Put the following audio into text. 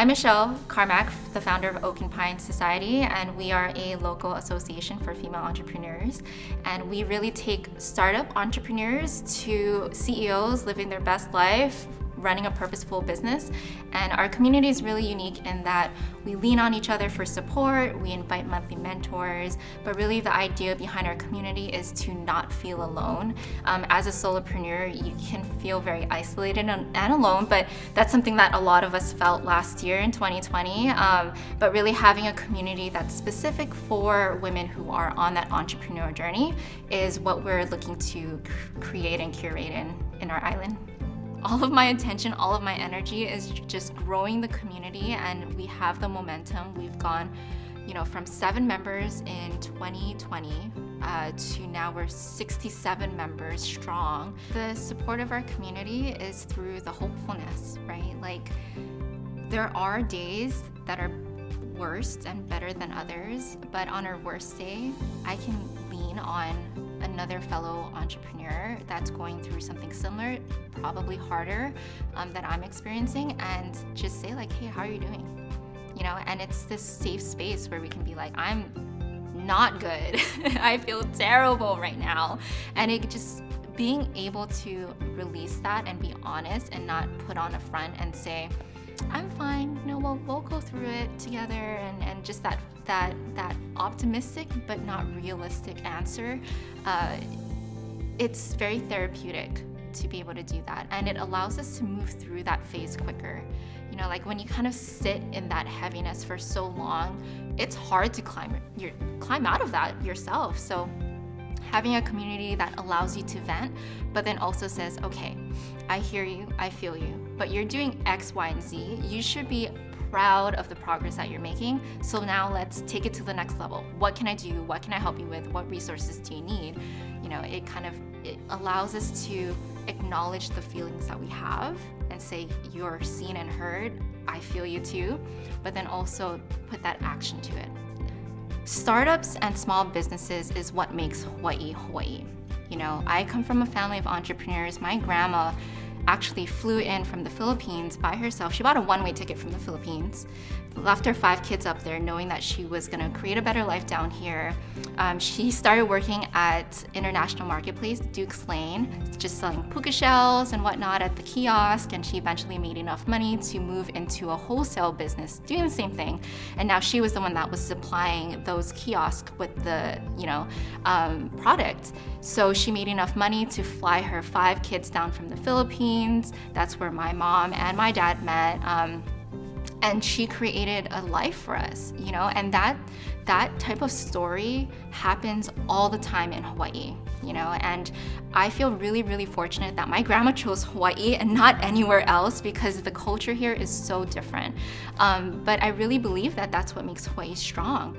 I'm Michelle Carmack, the founder of Oak and Pine Society, and we are a local association for female entrepreneurs. And we really take startup entrepreneurs to CEOs living their best life, running a purposeful business. And our community is really unique in that we lean on each other for support, we invite monthly mentors, but really the idea behind our community is to not feel alone. As a solopreneur, you can feel very isolated and alone, but that's something that a lot of us felt last year in 2020. But really having a community that's specific for women who are on that entrepreneur journey is what we're looking to create and curate in our island. All of my attention, all of my energy is just growing the community, and we have the momentum. We've gone, from 7 members in 2020 to now we're 67 members strong. The support of our community is through the hopefulness, right? Like, there are days that are worse and better than others, but on our worst day, I can lean on another fellow entrepreneur that's going through something similar, probably harder that I'm experiencing, and just say like, hey, how are you doing? And it's this safe space where we can be like, I'm not good. I feel terrible right now. And it just being able to release that and be honest and not put on a front and say, I'm fine, we'll go through it together, and just that optimistic but not realistic answer, it's very therapeutic to be able to do that, and it allows us to move through that phase quicker. Like when you kind of sit in that heaviness for so long, it's hard to climb out of that yourself. So having a community that allows you to vent, but then also says, okay, I hear you, I feel you, but you're doing X, Y, and Z. You should be proud of the progress that you're making. So now let's take it to the next level. What can I do? What can I help you with? What resources do you need? It allows us to acknowledge the feelings that we have and say, you're seen and heard, I feel you too, but then also put that action to it. Startups and small businesses is what makes Hawaii, Hawaii. I come from a family of entrepreneurs. My grandma actually flew in from the Philippines by herself. She bought a one-way ticket from the Philippines, left her 5 kids up there knowing that she was gonna create a better life down here. She started working at International Marketplace, Duke's Lane, just selling puka shells and whatnot at the kiosk, and she eventually made enough money to move into a wholesale business doing the same thing. And now she was the one that was supplying those kiosks with the product. So she made enough money to fly her 5 kids down from the Philippines. That's where my mom and my dad met. And she created a life for us, and that type of story happens all the time in Hawaii, and I feel really, really fortunate that my grandma chose Hawaii and not anywhere else, because the culture here is so different. But I really believe that that's what makes Hawaii strong.